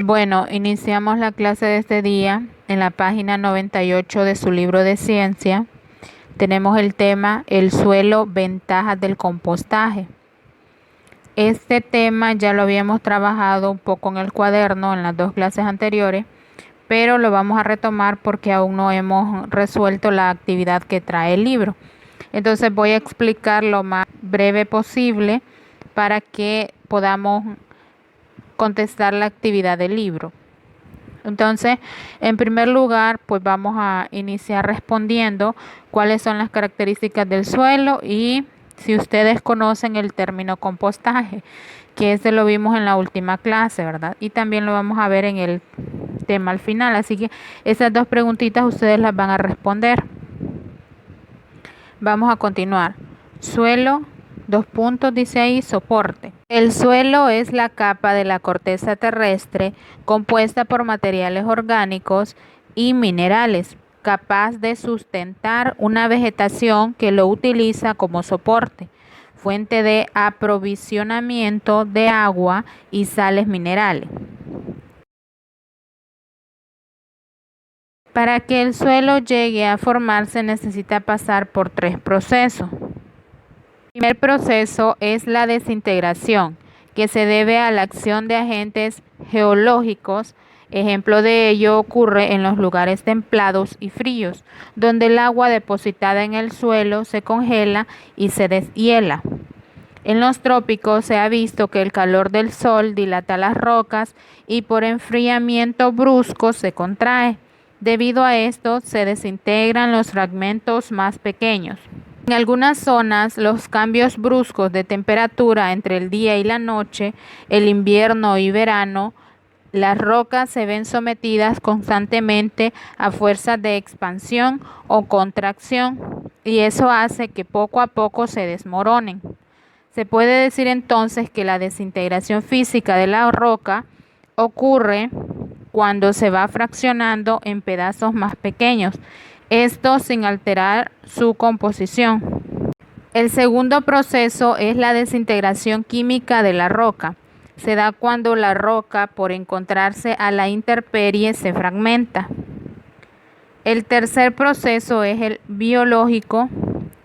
Bueno, iniciamos la clase de este día en la página 98 de su libro de ciencia. Tenemos el tema el suelo, ventajas del compostaje. Este tema ya lo habíamos trabajado un poco en el cuaderno en las dos clases anteriores, pero lo vamos a retomar porque aún no hemos resuelto la actividad que trae el libro. Entonces voy a explicar lo más breve posible para que podamos contestar la actividad del libro. Entonces, en primer lugar, pues vamos a iniciar respondiendo cuáles son las características del suelo y si ustedes conocen el término compostaje, que ese lo vimos en la última clase, ¿verdad? Y también lo vamos a ver en el tema al final. Así que esas dos preguntitas ustedes las van a responder. Vamos a continuar. Suelo, dos puntos, dice ahí, soporte. El suelo es la capa de la corteza terrestre compuesta por materiales orgánicos y minerales, capaz de sustentar una vegetación que lo utiliza como soporte, fuente de aprovisionamiento de agua y sales minerales. Para que el suelo llegue a formarse necesita pasar por tres procesos. El primer proceso es la desintegración, que se debe a la acción de agentes geológicos. Ejemplo de ello ocurre en los lugares templados y fríos, donde el agua depositada en el suelo se congela y se deshiela. En los trópicos se ha visto que el calor del sol dilata las rocas y por enfriamiento brusco se contrae. Debido a esto se desintegran los fragmentos más pequeños. En algunas zonas, los cambios bruscos de temperatura entre el día y la noche, el invierno y verano, las rocas se ven sometidas constantemente a fuerzas de expansión o contracción y eso hace que poco a poco se desmoronen. Se puede decir entonces que la desintegración física de la roca ocurre cuando se va fraccionando en pedazos más pequeños, esto sin alterar su composición. El segundo proceso es la desintegración química de la roca. Se da cuando la roca, por encontrarse a la intemperie, se fragmenta. El tercer proceso es el biológico,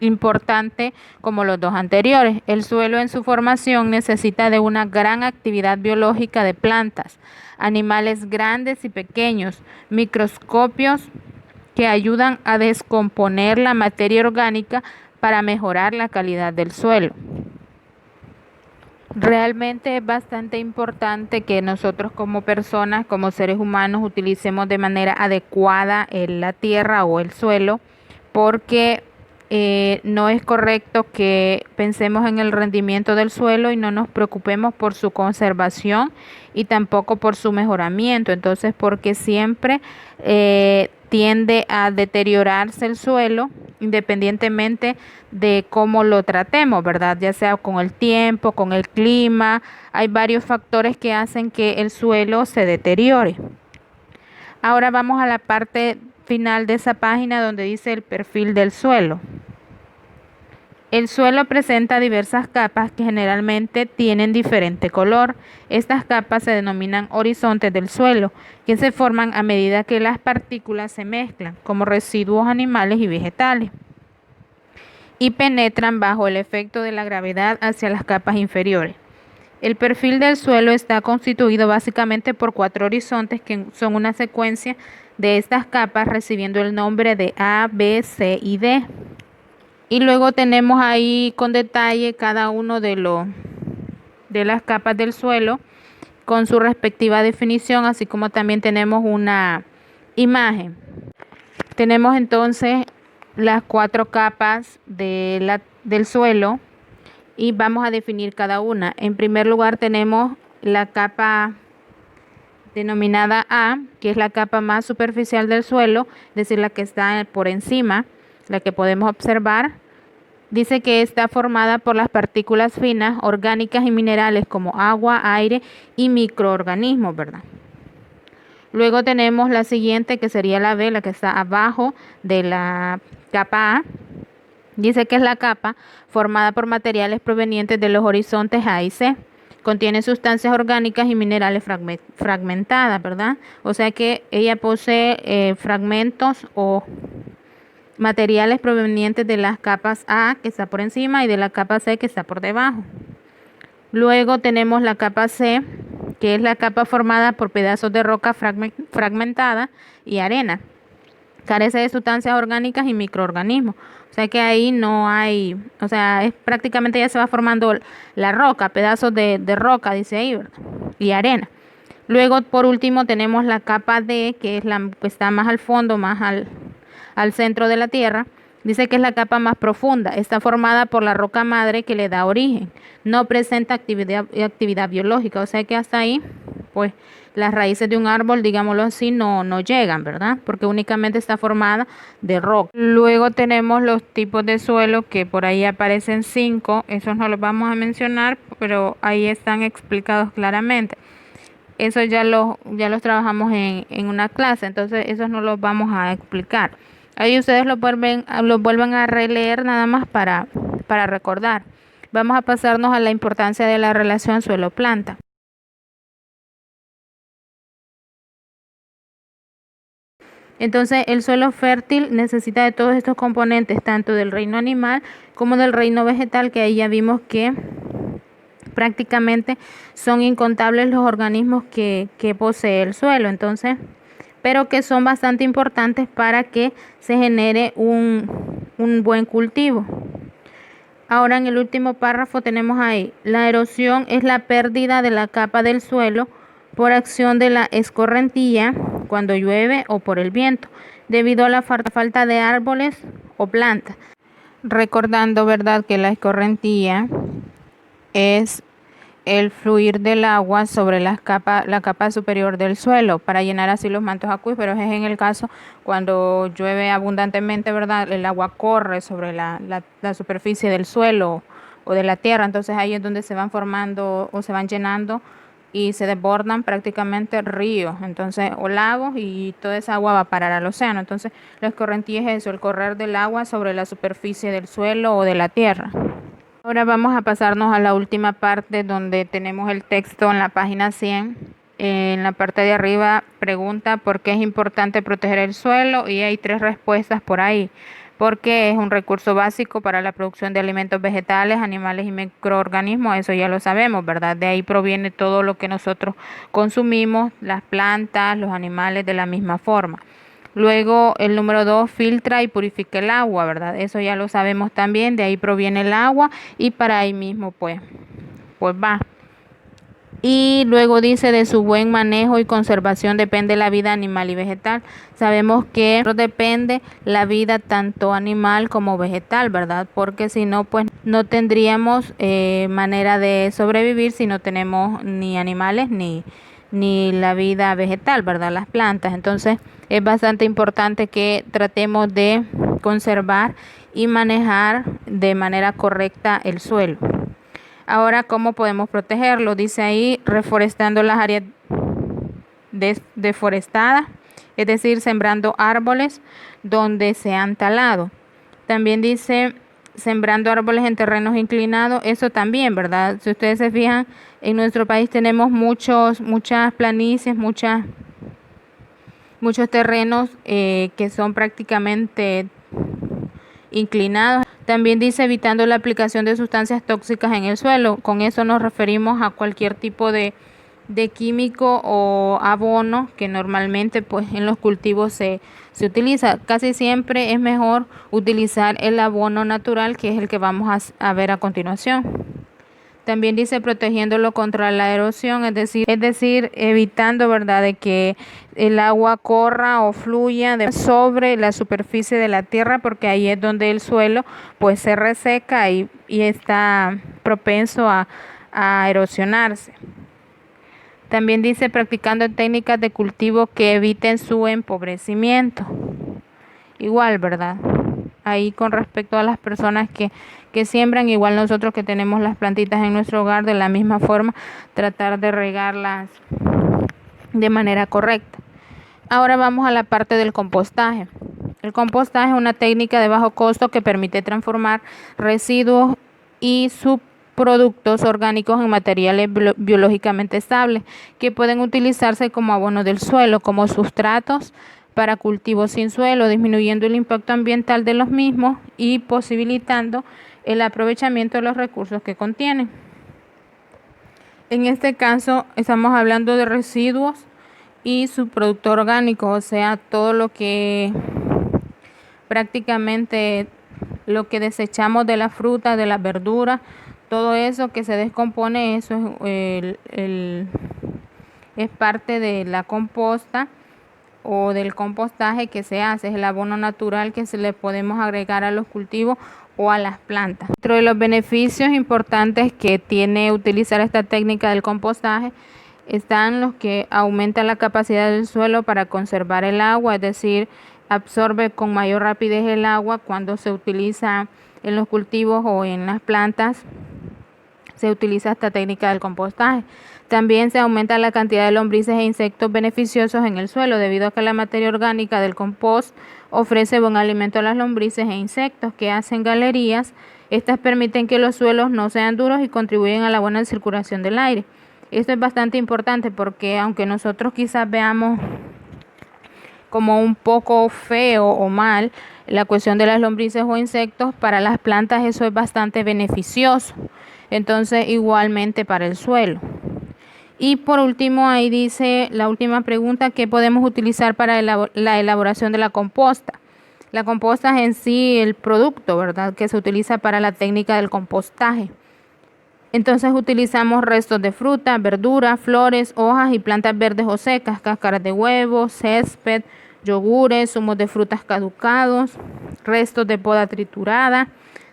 importante como los dos anteriores. El suelo en su formación necesita de una gran actividad biológica de plantas, animales grandes y pequeños, microscopios que ayudan a descomponer la materia orgánica para mejorar la calidad del suelo. Realmente es bastante importante que nosotros como personas, como seres humanos, utilicemos de manera adecuada la tierra o el suelo, porque no es correcto que pensemos en el rendimiento del suelo y no nos preocupemos por su conservación y tampoco por su mejoramiento. Entonces, porque siempre tiende a deteriorarse el suelo independientemente de cómo lo tratemos, ¿verdad? Ya sea con el tiempo, con el clima, hay varios factores que hacen que el suelo se deteriore. Ahora vamos a la parte final de esa página donde dice el perfil del suelo. El suelo presenta diversas capas que generalmente tienen diferente color. Estas capas se denominan horizontes del suelo, que se forman a medida que las partículas se mezclan, como residuos animales y vegetales, y penetran bajo el efecto de la gravedad hacia las capas inferiores. El perfil del suelo está constituido básicamente por 4 horizontes que son una secuencia de estas capas recibiendo el nombre de A, B, C y D. Y luego tenemos ahí con detalle cada uno de las capas del suelo con su respectiva definición, así como también tenemos una imagen. Tenemos entonces las 4 capas del suelo y vamos a definir cada una. En primer lugar tenemos la capa denominada A, que es la capa más superficial del suelo, es decir, la que está por encima, la que podemos observar. Dice que está formada por las partículas finas, orgánicas y minerales como agua, aire y microorganismos, ¿verdad? Luego tenemos la siguiente, que sería la B, la que está abajo de la capa A. Dice que es la capa formada por materiales provenientes de los horizontes A y C. Contiene sustancias orgánicas y minerales fragmentadas, ¿verdad? O sea que ella posee fragmentos o materiales provenientes de las capas A, que está por encima, y de la capa C, que está por debajo. Luego tenemos la capa C, que es la capa formada por pedazos de roca fragmentada y arena. Carece de sustancias orgánicas y microorganismos. O sea que ahí no hay, o sea, es prácticamente ya se va formando la roca, pedazos de roca, dice ahí, ¿verdad? Y arena. Luego, por último, tenemos la capa D, que es la que está más al fondo, más al centro de la Tierra. Dice que es la capa más profunda. Está formada por la roca madre que le da origen. No presenta actividad biológica. O sea que hasta ahí, pues, las raíces de un árbol, digámoslo así, no llegan, ¿verdad? Porque únicamente está formada de roca. Luego tenemos los tipos de suelo, que por ahí aparecen 5. Esos no los vamos a mencionar, pero ahí están explicados claramente. Eso ya los trabajamos en una clase, entonces esos no los vamos a explicar. Ahí ustedes lo vuelven a releer nada más para recordar. Vamos a pasarnos a la importancia de la relación suelo-planta. Entonces, el suelo fértil necesita de todos estos componentes, tanto del reino animal como del reino vegetal, que ahí ya vimos que prácticamente son incontables los organismos que posee el suelo. Entonces, pero que son bastante importantes para que se genere un buen cultivo. Ahora en el último párrafo tenemos ahí, la erosión es la pérdida de la capa del suelo por acción de la escorrentía cuando llueve o por el viento, debido a la falta de árboles o plantas. Recordando, ¿verdad?, que la escorrentía es el fluir del agua sobre la capa superior del suelo para llenar así los mantos acuíferos. Es en el caso cuando llueve abundantemente, ¿verdad? El agua corre sobre la superficie del suelo o de la tierra, entonces ahí es donde se van formando o se van llenando y se desbordan prácticamente ríos, entonces, o lagos, y toda esa agua va a parar al océano. Entonces la escorrentía es eso, el correr del agua sobre la superficie del suelo o de la tierra. Ahora vamos a pasarnos a la última parte donde tenemos el texto en la página 100. En la parte de arriba pregunta por qué es importante proteger el suelo y hay 3 respuestas por ahí. Porque es un recurso básico para la producción de alimentos vegetales, animales y microorganismos, eso ya lo sabemos, ¿verdad? De ahí proviene todo lo que nosotros consumimos, las plantas, los animales de la misma forma. Luego el número 2, filtra y purifica el agua, ¿verdad? Eso ya lo sabemos también, de ahí proviene el agua y para ahí mismo pues va. Y luego dice de su buen manejo y conservación depende la vida animal y vegetal. Sabemos que depende la vida tanto animal como vegetal, ¿verdad? Porque si no, pues no tendríamos manera de sobrevivir si no tenemos ni animales ni la vida vegetal, ¿verdad? Las plantas. Entonces es bastante importante que tratemos de conservar y manejar de manera correcta el suelo. Ahora, ¿cómo podemos protegerlo? Dice ahí, reforestando las áreas deforestadas, es decir, sembrando árboles donde se han talado. También dice, sembrando árboles en terrenos inclinados, eso también, ¿verdad? Si ustedes se fijan, en nuestro país tenemos muchas planicies, muchos terrenos que son prácticamente inclinados. También dice evitando la aplicación de sustancias tóxicas en el suelo. Con eso nos referimos a cualquier tipo de químico o abono que normalmente pues en los cultivos se utiliza. Casi siempre es mejor utilizar el abono natural, que es el que vamos a ver a continuación. También dice protegiéndolo contra la erosión, es decir, evitando, ¿verdad?, de que el agua corra o fluya sobre la superficie de la tierra, porque ahí es donde el suelo pues se reseca y está propenso a erosionarse. También dice practicando técnicas de cultivo que eviten su empobrecimiento. Igual, ¿verdad? Ahí con respecto a las personas que siembran, igual nosotros que tenemos las plantitas en nuestro hogar, de la misma forma tratar de regarlas de manera correcta. Ahora vamos a la parte del compostaje. El compostaje es una técnica de bajo costo que permite transformar residuos y subproductos orgánicos en materiales biológicamente estables que pueden utilizarse como abono del suelo, como sustratos para cultivos sin suelo, disminuyendo el impacto ambiental de los mismos y posibilitando el aprovechamiento de los recursos que contienen. En este caso estamos hablando de residuos y subproductos orgánicos, o sea, todo lo que prácticamente lo que desechamos de la fruta, de las verduras, todo eso que se descompone, eso es parte de la composta o del compostaje que se hace, es el abono natural que se le podemos agregar a los cultivos o a las plantas. Dentro de los beneficios importantes que tiene utilizar esta técnica del compostaje están los que aumentan la capacidad del suelo para conservar el agua, es decir, absorbe con mayor rapidez el agua cuando se utiliza en los cultivos o en las plantas. Se utiliza esta técnica del compostaje. También se aumenta la cantidad de lombrices e insectos beneficiosos en el suelo, debido a que la materia orgánica del compost ofrece buen alimento a las lombrices e insectos que hacen galerías. Estas permiten que los suelos no sean duros y contribuyen a la buena circulación del aire. Esto es bastante importante porque aunque nosotros quizás veamos como un poco feo o mal la cuestión de las lombrices o insectos, para las plantas eso es bastante beneficioso. Entonces igualmente para el suelo. Y por último ahí dice la última pregunta: ¿qué podemos utilizar para la elaboración de la composta? La composta es en sí el producto, ¿verdad?, que se utiliza para la técnica del compostaje. Entonces utilizamos restos de fruta, verduras, flores, hojas y plantas verdes o secas, cáscaras de huevos, césped, yogures, zumos de frutas caducados, restos de poda triturada,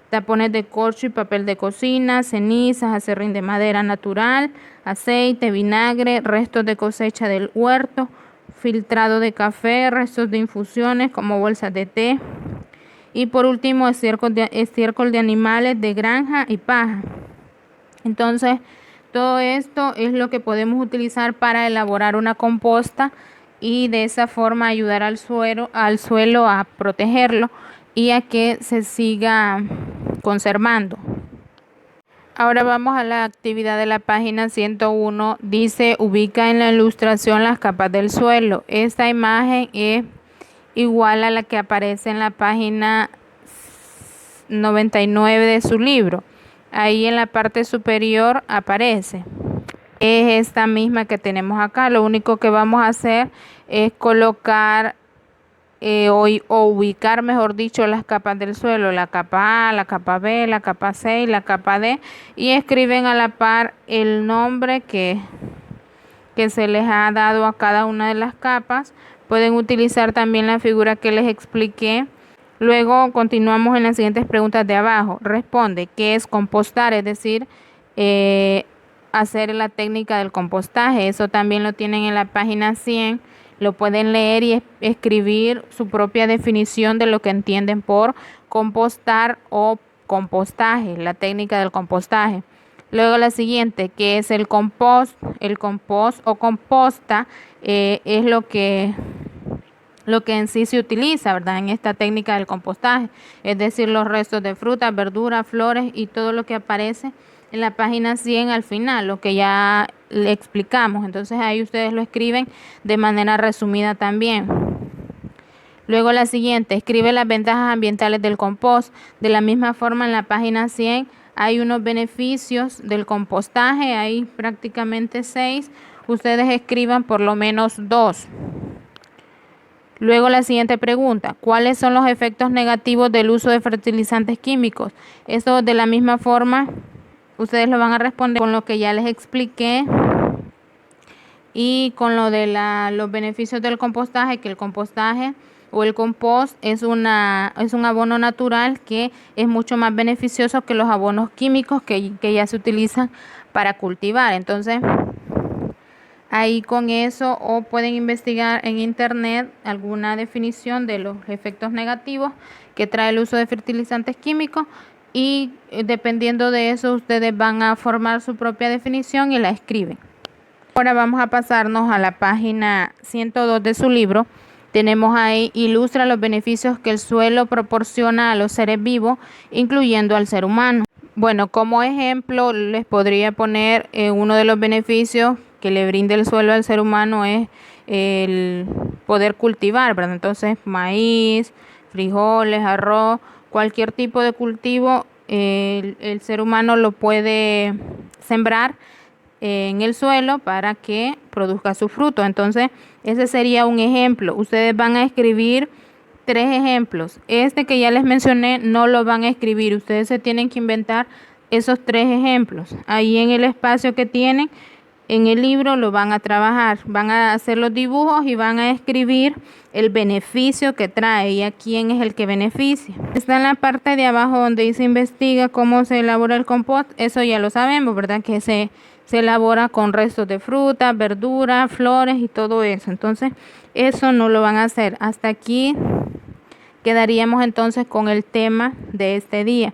tapones de corcho y papel de cocina, cenizas, aserrín de madera natural, aceite, vinagre, restos de cosecha del huerto, filtrado de café, restos de infusiones como bolsas de té y por último estiércol de animales de granja y paja. Entonces, todo esto es lo que podemos utilizar para elaborar una composta y de esa forma ayudar al suelo a protegerlo y a que se siga conservando. Ahora vamos a la actividad de la página 101. Dice: ubica en la ilustración las capas del suelo. Esta imagen es igual a la que aparece en la página 99 de su libro. Ahí en la parte superior aparece. Es esta misma que tenemos acá. Lo único que vamos a hacer es colocar o ubicar, mejor dicho, las capas del suelo, la capa A, la capa B, la capa C y la capa D, y escriben a la par el nombre que se les ha dado a cada una de las capas. Pueden utilizar también la figura que les expliqué. Luego continuamos en las siguientes preguntas de abajo. Responde: ¿qué es compostar? Es decir, hacer la técnica del compostaje. Eso también lo tienen en la página 100. Lo pueden leer y escribir su propia definición de lo que entienden por compostar o compostaje, la técnica del compostaje. Luego la siguiente: ¿qué es el compost? El compost o composta es lo que en sí se utiliza, ¿verdad?, en esta técnica del compostaje, es decir, los restos de frutas, verduras, flores y todo lo que aparece en la página 100 al final, lo que ya le explicamos. Entonces ahí ustedes lo escriben de manera resumida también. Luego la siguiente: escribe las ventajas ambientales del compost. De la misma forma, en la página 100 hay unos beneficios del compostaje, hay prácticamente 6. Ustedes escriban por lo menos 2. Luego la siguiente pregunta: ¿cuáles son los efectos negativos del uso de fertilizantes químicos? Esto de la misma forma ustedes lo van a responder con lo que ya les expliqué y con lo de los beneficios del compostaje, que el compostaje o el compost es un abono natural que es mucho más beneficioso que los abonos químicos que ya se utilizan para cultivar. Entonces, ahí con eso, o pueden investigar en internet alguna definición de los efectos negativos que trae el uso de fertilizantes químicos y dependiendo de eso ustedes van a formar su propia definición y la escriben. Ahora vamos a pasarnos a la página 102 de su libro, Tenemos ahí, ilustra los beneficios que el suelo proporciona a los seres vivos, incluyendo al ser humano. Bueno, como ejemplo, les podría poner uno de los beneficios que le brinda el suelo al ser humano es el poder cultivar, ¿verdad? Entonces, maíz, frijoles, arroz, cualquier tipo de cultivo, el ser humano lo puede sembrar en el suelo para que produzca su fruto. Entonces, ese sería un ejemplo. Ustedes van a escribir 3 ejemplos. Este que ya les mencioné no lo van a escribir. Ustedes se tienen que inventar esos 3 ejemplos. Ahí en el espacio que tienen, en el libro lo van a trabajar. Van a hacer los dibujos y van a escribir el beneficio que trae y a quién es el que beneficia. Está en la parte de abajo donde dice investiga cómo se elabora el compost. Eso ya lo sabemos, ¿verdad? Que se elabora con restos de fruta, verduras, flores y todo eso. Entonces, eso no lo van a hacer. Hasta aquí quedaríamos entonces con el tema de este día.